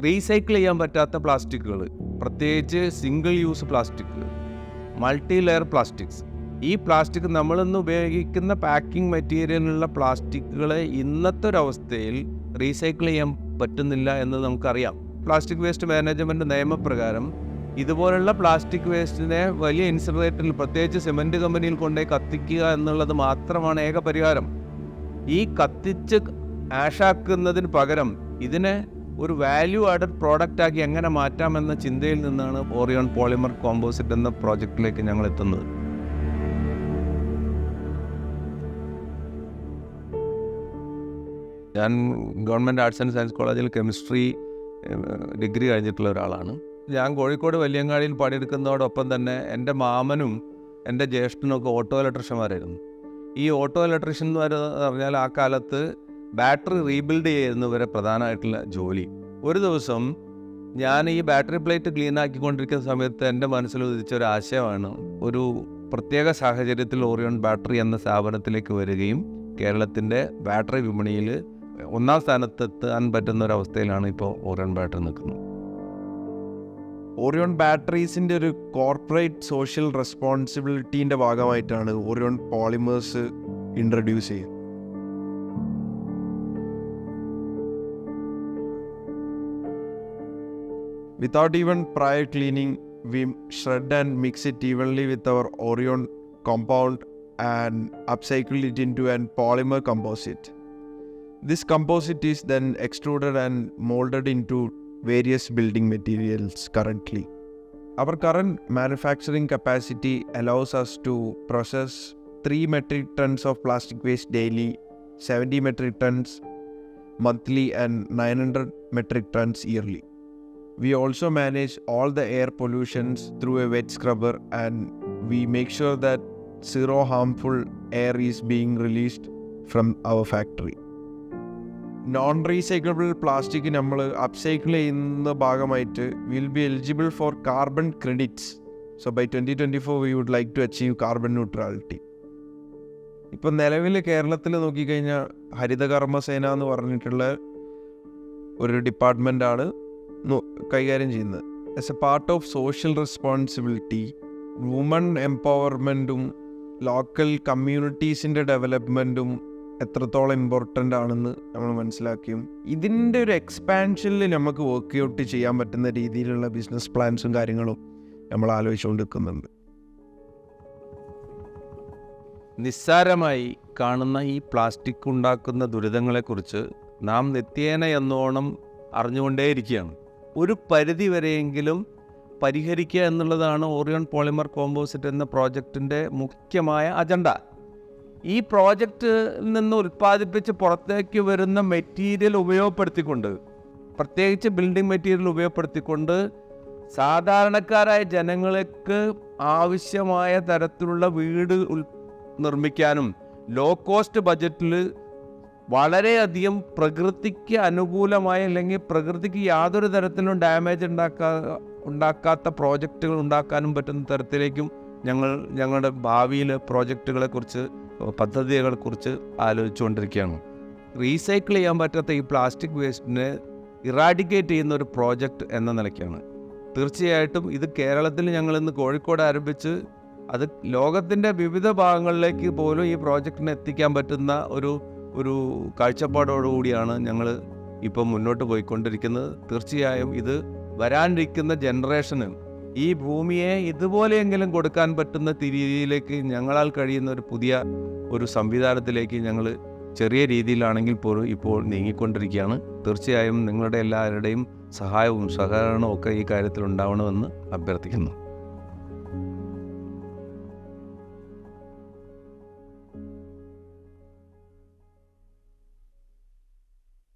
Recycle ചെയ്യാൻ പറ്റാത്ത പ്ലാസ്റ്റിക്കുകൾ, പ്രത്യേകിച്ച് single use plastic, multi layer plastics. ഈ പ്ലാസ്റ്റിക് നമ്മളിന്ന് ഉപയോഗിക്കുന്ന പാക്കിംഗ് മെറ്റീരിയലിലുള്ള പ്ലാസ്റ്റിക്കുകളെ ഇന്നത്തെ ഒരവസ്ഥയിൽ റീസൈക്കിൾ ചെയ്യാൻ പറ്റുന്നില്ല എന്ന് നമുക്കറിയാം. പ്ലാസ്റ്റിക് വേസ്റ്റ് മാനേജ്മെൻറ്റ് നിയമപ്രകാരം ഇതുപോലുള്ള പ്ലാസ്റ്റിക് വേസ്റ്റിനെ വലിയ ഇൻസിനറേറ്ററിൽ, പ്രത്യേകിച്ച് സിമൻറ്റ് കമ്പനിയിൽ കൊണ്ടുപോയി കത്തിക്കുക എന്നുള്ളത് മാത്രമാണ് ഏക പരിഹാരം. ഈ കത്തിച്ച് ആഷാക്കുന്നതിന് പകരം ഇതിനെ ഒരു വാല്യൂ ആഡഡ് പ്രോഡക്റ്റാക്കി എങ്ങനെ മാറ്റാമെന്ന ചിന്തയിൽ നിന്നാണ് ഓറിയോൺ പോളിമർ കോമ്പോസിറ്റ് എന്ന പ്രോജക്റ്റിലേക്ക് ഞങ്ങൾ എത്തുന്നത്. ഞാൻ ഗവൺമെൻറ് ആർട്സ് ആൻഡ് സയൻസ് കോളേജിൽ കെമിസ്ട്രി ഡിഗ്രി കഴിഞ്ഞിട്ടുള്ള ഒരാളാണ്. ഞാൻ കോഴിക്കോട് വലിയങ്ങാടിയിൽ പണിയെടുക്കുന്നതോടൊപ്പം തന്നെ എൻ്റെ മാമനും എൻ്റെ ജ്യേഷ്ഠനും ഒക്കെ ഓട്ടോ ഇലക്ട്രീഷ്യന്മാരായിരുന്നു. ഈ ഓട്ടോ ഇലക്ട്രീഷ്യൻ എന്ന് പറഞ്ഞാൽ ആ കാലത്ത് ബാറ്ററി റീബിൽഡ് ചെയ്യുന്നവരെ പ്രധാനമായിട്ടുള്ള ജോലി. ഒരു ദിവസം ഞാൻ ഈ ബാറ്ററി പ്ലേറ്റ് ക്ലീൻ ആക്കിക്കൊണ്ടിരിക്കുന്ന സമയത്ത് എൻ്റെ മനസ്സിൽ ഉദിച്ച ഒരു ആശയമാണ്, ഒരു പ്രത്യേക സാഹചര്യത്തിൽ ഓറിയോൺ ബാറ്ററി എന്ന സ്ഥാപനത്തിലേക്ക് വരികയും കേരളത്തിൻ്റെ ബാറ്ററി വിപണിയിൽ ഒന്നാം സ്ഥാനത്തെത്താൻ പറ്റുന്ന ഒരവസ്ഥയിലാണ് ഇപ്പോൾ ഓറിയോൺ ബാറ്ററി നിൽക്കുന്നത്. ഓറിയോൺ ബാറ്ററീസിൻ്റെ ഒരു കോർപ്പറേറ്റ് സോഷ്യൽ റെസ്പോൺസിബിലിറ്റീൻ്റെ ഭാഗമായിട്ടാണ് ഓറിയോൺ പോളിമേഴ്സ് ഇൻട്രൊഡ്യൂസ് ചെയ്യുന്നത്. Without even prior cleaning, we shred and mix it evenly with our Orion compound and upcycle it into a polymer composite. This composite is then extruded and molded into various building materials currently. Our current manufacturing capacity allows us to process 3 metric tons of plastic waste daily, 70 metric tons monthly and 900 metric tons yearly. We also manage all the air pollutions through a wet scrubber, and we make sure that zero harmful air is being released from our factory. Non-recyclable plastic നമ്മൾ upcycle ചെയ്യുന്ന ഭാഗമായിട്ട് will be eligible for carbon credits. So by 2024 we would like to achieve carbon neutrality. ഇപ്പം നിലവിൽ കേരളത്തിൽ നോക്കിക്കഴിഞ്ഞാൽ ഹരിതകർമ്മസേന എന്ന് പറഞ്ഞിട്ടുള്ള ഒരു ഡിപ്പാർട്ട്മെൻറ്റാണ് കൈകാര്യം ചെയ്യുന്നത്. As a part of social responsibility, woman എംപവർമെൻറ്റും ലോക്കൽ കമ്മ്യൂണിറ്റീസിൻ്റെ ഡെവലപ്മെൻറ്റും എത്രത്തോളം ഇമ്പോർട്ടൻ്റ് ആണെന്ന് നമ്മൾ മനസ്സിലാക്കിയും ഇതിൻ്റെ ഒരു എക്സ്പാൻഷനിൽ നമുക്ക് വർക്ക് ഔട്ട് ചെയ്യാൻ പറ്റുന്ന രീതിയിലുള്ള ബിസിനസ് പ്ലാൻസും കാര്യങ്ങളും നമ്മൾ ആലോചിച്ചുകൊണ്ടിരിക്കുന്നുണ്ട്. നിസ്സാരമായി കാണുന്ന ഈ പ്ലാസ്റ്റിക് ഉണ്ടാക്കുന്ന ദുരിതങ്ങളെക്കുറിച്ച് നാം നിത്യേന എന്നോണം അറിഞ്ഞുകൊണ്ടേയിരിക്കുകയാണ്. ഒരു പരിധി വരെയെങ്കിലും പരിഹരിക്കുക എന്നുള്ളതാണ് ഓറിയോൺ പോളിമർ കോമ്പോസിറ്റ് എന്ന പ്രോജക്റ്റിൻ്റെ മുഖ്യമായ അജണ്ട. ഈ പ്രോജക്റ്റിൽ നിന്ന് ഉൽപ്പാദിപ്പിച്ച് പുറത്തേക്ക് വരുന്ന മെറ്റീരിയൽ ഉപയോഗപ്പെടുത്തിക്കൊണ്ട്, പ്രത്യേകിച്ച് ബിൽഡിംഗ് മെറ്റീരിയൽ ഉപയോഗപ്പെടുത്തിക്കൊണ്ട് സാധാരണക്കാരായ ജനങ്ങൾക്ക് ആവശ്യമായ തരത്തിലുള്ള വീട് നിർമ്മിക്കാനും ലോ കോസ്റ്റ് ബജറ്റിൽ വളരെയധികം പ്രകൃതിക്ക് അനുകൂലമായ, അല്ലെങ്കിൽ പ്രകൃതിക്ക് യാതൊരു തരത്തിലും ഡാമേജ് ഉണ്ടാക്കാത്ത പ്രോജക്റ്റുകൾ ഉണ്ടാക്കാനും പറ്റുന്ന തരത്തിലേക്കും ഞങ്ങളുടെ ഭാവിയിൽ പ്രോജക്റ്റുകളെക്കുറിച്ച്, പദ്ധതികളെക്കുറിച്ച് ആലോചിച്ചുകൊണ്ടിരിക്കുകയാണ്. റീസൈക്കിൾ ചെയ്യാൻ പറ്റാത്ത ഈ പ്ലാസ്റ്റിക് വേസ്റ്റിനെ ഇറാഡിക്കേറ്റ് ചെയ്യുന്ന ഒരു പ്രോജക്റ്റ് എന്ന നിലയ്ക്കാണ്. തീർച്ചയായിട്ടും ഇത് കേരളത്തിൽ ഞങ്ങളിന്ന് കോഴിക്കോട് ആരംഭിച്ച് അത് ലോകത്തിൻ്റെ വിവിധ ഭാഗങ്ങളിലേക്ക് പോലും ഈ പ്രോജക്റ്റിനെ എത്തിക്കാൻ പറ്റുന്ന ഒരു കാഴ്ചപ്പാടോടുകൂടിയാണ് ഞങ്ങൾ ഇപ്പം മുന്നോട്ട് പോയിക്കൊണ്ടിരിക്കുന്നത്. തീർച്ചയായും ഇത് വരാനിരിക്കുന്ന ജനറേഷന് ഈ ഭൂമിയെ ഇതുപോലെയെങ്കിലും കൊടുക്കാൻ പറ്റുന്ന രീതിയിലേക്ക് ഞങ്ങളാൽ കഴിയുന്ന ഒരു പുതിയ ഒരു സംവിധാനത്തിലേക്ക് ഞങ്ങൾ ചെറിയ രീതിയിലാണെങ്കിൽ പോലും ഇപ്പോൾ നീങ്ങിക്കൊണ്ടിരിക്കുകയാണ്. തീർച്ചയായും നിങ്ങളുടെ എല്ലാവരുടെയും സഹായവും സഹകരണവും ഒക്കെ ഈ കാര്യത്തിൽ ഉണ്ടാവണമെന്ന് അഭ്യർത്ഥിക്കുന്നു.